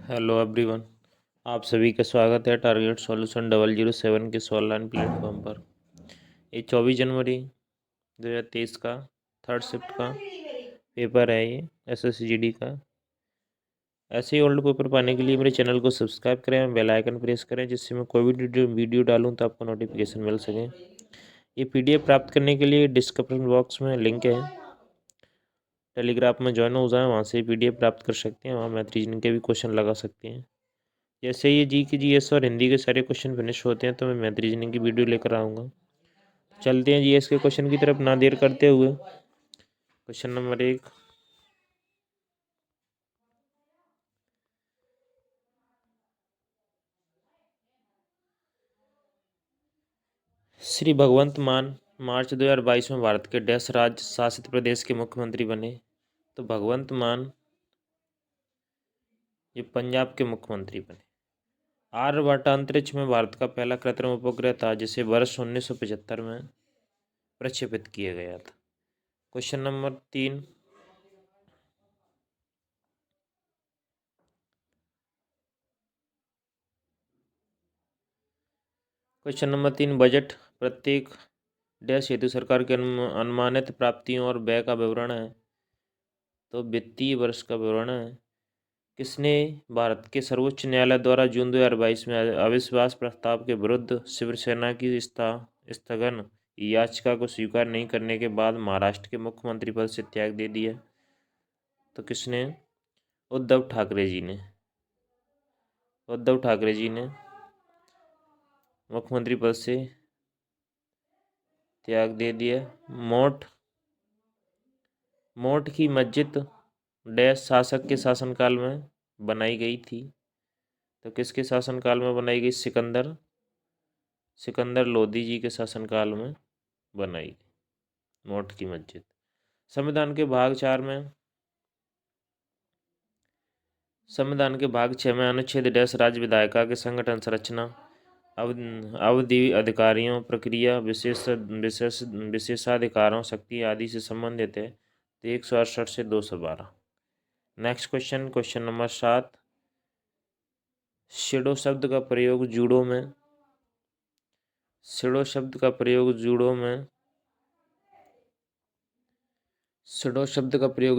Hello everyone. आप सभी का स्वागत है टारगेट सॉल्यूशन 007 के इस ऑनलाइन प्लेटफॉर्म पर। ये 24 जनवरी 2023 का थर्ड शिफ्ट का पेपर है। ये SSGD का। ऐसे ही ओल्ड पेपर पाने के लिए मेरे चैनल को सब्सक्राइब करें, बेल आइकन प्रेस करें, जिससे मैं कोई भी वीडियो डालूं तो आपको नोटिफिकेशन मिल सके। ये PDF प्राप्त करने के लिए डिस्क्रिप्शन बॉक्स में लिंक है। टेलीग्राफ में ज्वाइन हो जाए, वहाँ से PDF प्राप्त कर सकते हैं। वहाँ मैथ रीजनिंग के भी क्वेश्चन लगा सकते हैं। जैसे ये GS और हिंदी के सारे क्वेश्चन फिनिश होते हैं तो मैं मैथ रीजनिंग की वीडियो लेकर आऊँगा। चलते हैं GS के क्वेश्चन की तरफ ना देर करते हुए। Question number 1। श्री भगवंत मान मार्च 2022 में भारत के डैश राज्य शासित प्रदेश के मुख्यमंत्री बने। तो भगवंत मान ये पंजाब के मुख्यमंत्री बने। आर्यभट्ट अंतरिक्ष में भारत का पहला कृत्रिम उपग्रह था, जिसे वर्ष 1975 में प्रक्षेपित किया गया था। Question number 3। Question number 3। Budget प्रत्येक डैश हेतु सरकार की अनुमानित प्राप्तियों और व्यय का विवरण है। तो वित्तीय वर्ष का विवरण है। किसने भारत के सर्वोच्च न्यायालय द्वारा जून 2022 में अविश्वास प्रस्ताव के विरुद्ध शिवसेना की स्थगन याचिका को स्वीकार नहीं करने के बाद महाराष्ट्र के मुख्यमंत्री पद से त्याग दे दिया? तो किसने? उद्धव ठाकरे जी ने। उद्धव ठाकरे जी ने मुख्यमंत्री पद से त्याग दे दिया। मोट की मस्जिद डैश शासक के शासनकाल में बनाई गई थी? तो किसके शासनकाल में बनाई गई? सिकंदर लोदी जी के शासनकाल में बनाई गई मोट की मस्जिद। संविधान के भाग 4 में संविधान के भाग 6 में अनुच्छेद डैश राज्य विधायिका के संगठन संरचना अवधि अधिकारियों प्रक्रिया विशेषाधिकारों शक्ति आदि से संबंधित है। तो 168 से 212। Next question number 7। शिडो शब्द का प्रयोग जूडो में शिडो शब्द का प्रयोग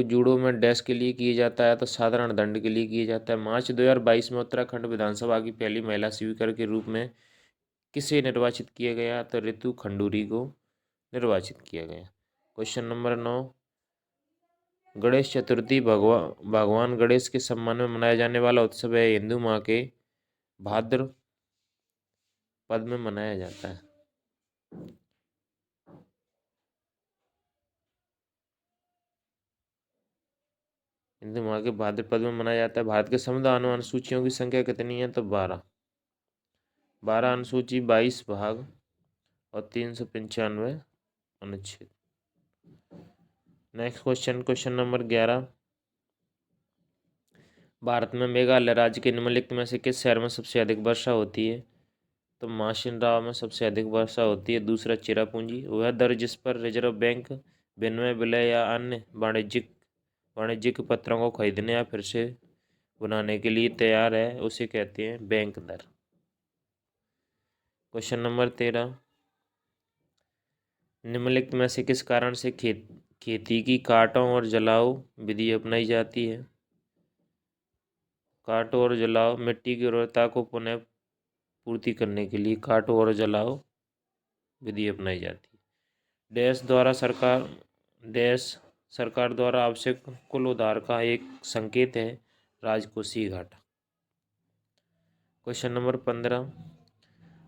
जूडो में डैश के लिए किया जाता है? तो साधारण दंड के लिए किया जाता है। मार्च 2022 में उत्तराखंड विधानसभा की पहली महिला स्पीकर के रूप में किसे निर्वाचित किया गया? तो ऋतु खंडूरी को निर्वाचित किया गया। Question number 9। गणेश चतुर्थी भगवान गणेश के सम्मान में मनाया जाने वाला उत्सव है। हिंदू माह के भाद्र पद में मनाया जाता है। हिंदू माह के भाद्रपद में मनाया जाता है। भारत के संविधान अनुसूचियों की संख्या कितनी है? तो 12 अनुसूची, 22 भाग और 395 अनुच्छेद। Next question number 11। भारत में मेघालय राज्य के निम्नलिखित में से किस शहर में सबसे अधिक वर्षा होती है? तो माशिनराव में सबसे अधिक वर्षा होती है। दूसरा चिरापुंजी। वह दर जिस पर रिजर्व बैंक विनिमय विलय या अन्य वाणिज्यिक पत्रों को खरीदने या फिर से बनाने के लिए तैयार है, उसे कहते हैं बैंक दर। Question number 13। निम्नलिखित में से किस कारण से खेती की काटो और जलाओ विधि अपनाई जाती है? काटो और जलाओ मिट्टी की उर्वरता को पुनः पूर्ति करने के लिए काटो और जलाओ विधि अपनाई जाती है। डैश सरकार द्वारा आवश्यक कुल उधार का एक संकेत है राजकोषीय घाटा। Question number 15।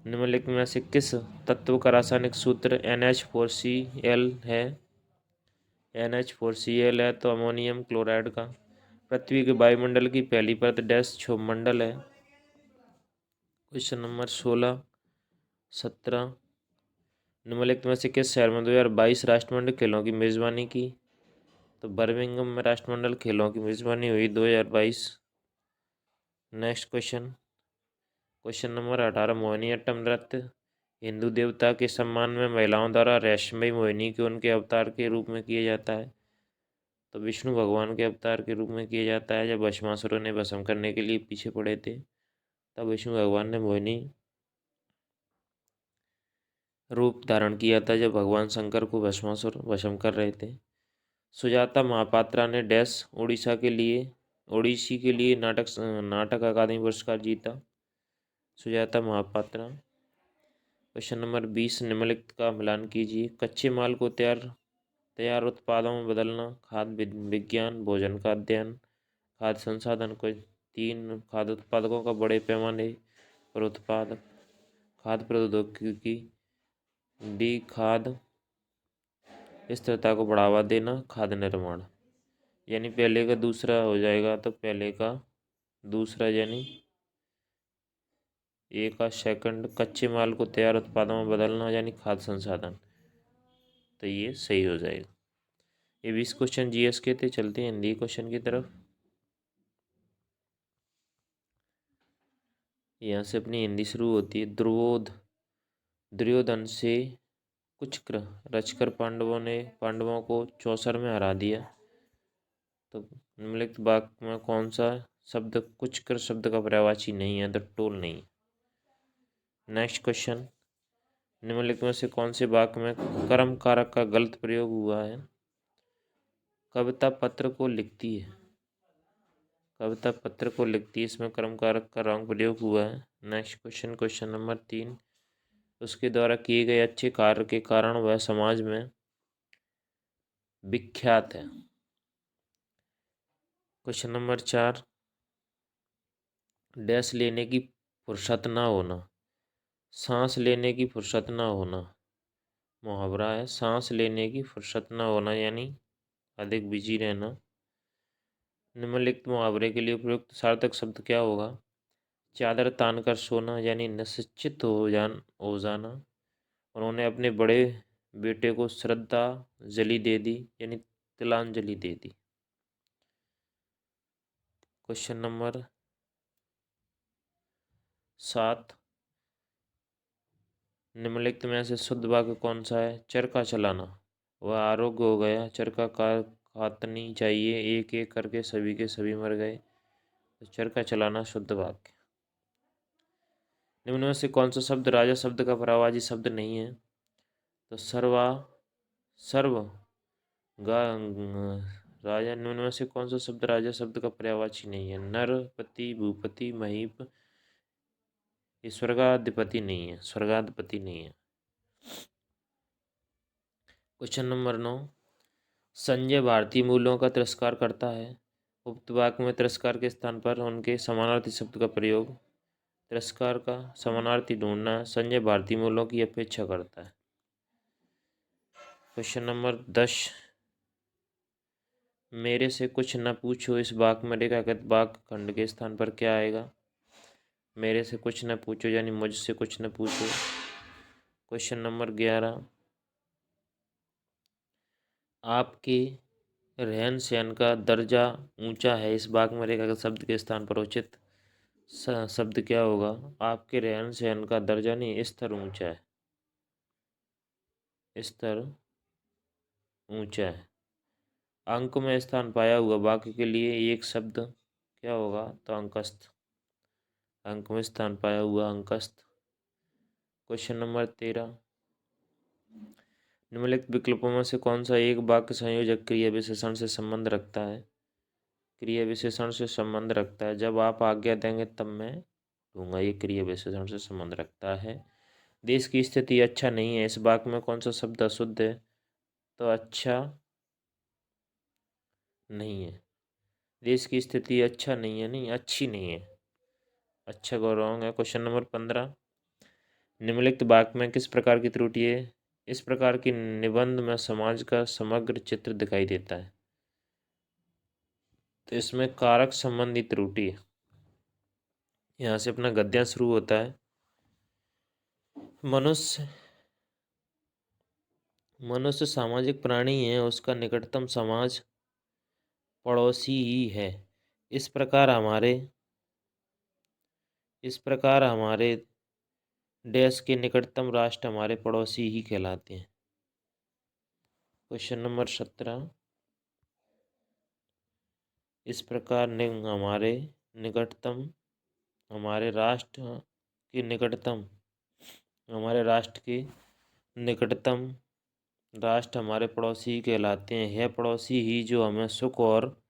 निम्नलिखित में से किस तत्व का रासायनिक सूत्र NH4Cl है? NH4Cl है तो अमोनियम क्लोराइड का। पृथ्वी के वायुमंडल की पहली परत डैश क्षोभमंडल है। Question number 16, 17। निम्नलिखित में से किस शहर में 2022 राष्ट्रमंडल खेलों की मेजबानी की? तो बर्मिंघम में राष्ट्रमंडल खेलों की मेजबानी हुई 2022। Next question number 18। मोहिनीअट्टम नृत्य हिंदू देवता के सम्मान में महिलाओं द्वारा रहस्यमयी मोहिनी के उनके अवतार के रूप में किया जाता है। तो विष्णु भगवान के अवतार के रूप में किया जाता है। जब भस्मासुर ने भस्म करने के लिए पीछे पड़े थे, तब विष्णु भगवान ने मोहिनी रूप धारण किया था, जब भगवान शंकर को भस्मासुर भस्म कर रहे थे। सुजाता महापात्रा ने डैश ओडिसी के लिए नाटक अकादमी पुरस्कार जीता। सुजाता महापात्रा। क्वेश्चन नंबर 20, निम्नलिखित का मिलान कीजिए। कच्चे माल को तैयार उत्पादों में बदलना, खाद्य विज्ञान, भोजन का अध्ययन, खाद्य संसाधन। को 3 खाद्य उत्पादकों का बड़े पैमाने पर उत्पादक, खाद्य प्रौद्योगिकी, डी खाद्य स्थिरता को बढ़ावा देना, खाद्य निर्माण। यानी पहले का दूसरा हो जाएगा, तो पहले का दूसरा यानी ए का सेकंड। कच्चे माल को तैयार उत्पादों में बदलना यानी खाद्य संसाधन, तो ये सही हो जाएगा। ये 20 क्वेश्चन जीएस के थे। चलते हैं हिंदी क्वेश्चन की तरफ। यहाँ से अपनी हिंदी शुरू होती है। दुर्योधन से कुछ रचकर पांडवों को चौसर में हरा दिया। तो निम्नलिखित वाक्य में कौन सा शब्द कुछ कर शब्द का पर्यायवाची नहीं है, तो टोल नहीं। नेक्स्ट क्वेश्चन, निम्नलिखित में से कौन से वाक्य में कर्म कारक का गलत प्रयोग हुआ है? कविता पत्र को लिखती है, कविता पत्र को लिखती है, इसमें कर्म कारक का रॉन्ग प्रयोग हुआ है। नेक्स्ट क्वेश्चन, क्वेश्चन नंबर 3, उसके द्वारा किए गए अच्छे कार्य के कारण वह समाज में विख्यात है। क्वेश्चन नंबर 4, डैश लेने की फुर्सत ना होना, सांस लेने की फुर्सत ना होना। मुहावरा है, सांस लेने की फुर्सत ना होना यानी अधिक बिजी रहना। निम्नलिखित मुहावरे के लिए उपयुक्त सार्थक शब्द क्या होगा? चादर तान कर सोना यानी निश्चित हो जाना। उन्होंने अपने बड़े बेटे को श्रद्धांजलि दे दी यानी तिलांजलि दे दी। क्वेश्चन नंबर 7, निम्नलिखित में से शुद्ध वाक्य कौन सा है? चरखा चलाना, वह आरोग्य हो गया, चरखा काटनी चाहिए, एक एक करके सभी के सभी मर गए। तो चरखा चलाना शुद्ध वाक्य। निम्न में से कौन सा शब्द राजा शब्द का पर्यायवाची शब्द नहीं है? तो सर्व राजा। निम्न में से कौन सा शब्द राजा शब्द का पर्यायवाची नहीं है? नर, पति, भूपति, महीप। ये स्वर्गाधिपति नहीं है, स्वर्गाधिपति नहीं है। क्वेश्चन नंबर 9, संजय भारतीय मूल्यों का तिरस्कार करता है। उक्त वाक्य में तिरस्कार के स्थान पर उनके समानार्थी शब्द का प्रयोग। तिरस्कार का समानार्थी ढूंढना। संजय भारतीय मूल्यों की अपेक्षा करता है। क्वेश्चन नंबर 10, मेरे से कुछ न पूछो, इस वाक्य में रेखाकृत वाक्य खंड के स्थान पर क्या आएगा? मेरे से कुछ न पूछो यानी मुझसे कुछ न पूछो। क्वेश्चन नंबर 11, आपके रहन सहन का दर्जा ऊंचा है, इस वाक्य में रेखाकृत शब्द के स्थान पर उचित शब्द क्या होगा? आपके रहन सहन का दर्जा नहीं, स्तर ऊंचा है, स्तर ऊंचा है। अंक में स्थान पाया हुआ वाक्य के लिए एक शब्द क्या होगा? तो अंकस्थ। अंक में स्थान पाया हुआ अंकस्थ। क्वेश्चन नंबर 13, निम्नलिखित विकल्पों में से कौन सा एक वाक्य संयोजक क्रिया विशेषण से संबंध रखता है? क्रिया विशेषण से संबंध रखता है, जब आप आज्ञा देंगे तब मैं दूंगा, ये क्रिया विशेषण से संबंध रखता है। देश की स्थिति अच्छा नहीं है, इस वाक्य में कौन सा शब्द अशुद्ध है? तो अच्छा नहीं है। देश की स्थिति अच्छा नहीं है, नहीं अच्छी नहीं है, अच्छा को रॉन्ग है। क्वेश्चन नंबर 15, निम्नलिखित वाक्य में किस प्रकार की त्रुटि है? इस प्रकार की निबंध में समाज का समग्र चित्र दिखाई देता है, तो इसमें कारक संबंधी त्रुटि है। यहाँ से अपना गद्यांश शुरू होता है। मनुष्य सामाजिक प्राणी है, उसका निकटतम समाज पड़ोसी ही है। इस प्रकार हमारे देश के निकटतम राष्ट्र हमारे पड़ोसी ही कहलाते हैं। क्वेश्चन नंबर 17, इस प्रकार हमारे निकटतम हमारे राष्ट्र के निकटतम हमारे राष्ट्र के निकटतम राष्ट्र हमारे पड़ोसी कहलाते हैं। यह पड़ोसी ही जो हमें सुख और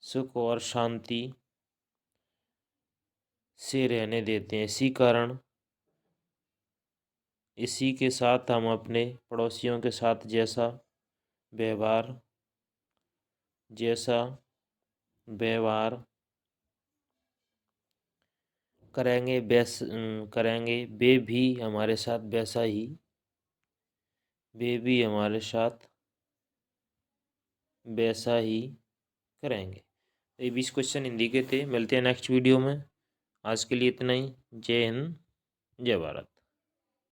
सुख और शांति से रहने देते हैं। इसी के साथ हम अपने पड़ोसियों के साथ जैसा व्यवहार करेंगे वे भी हमारे साथ वैसा ही करेंगे। ये 20 क्वेश्चन हिंदी के थे। मिलते हैं नेक्स्ट वीडियो में। आज के लिए इतना ही। जय हिंद, जय भारत।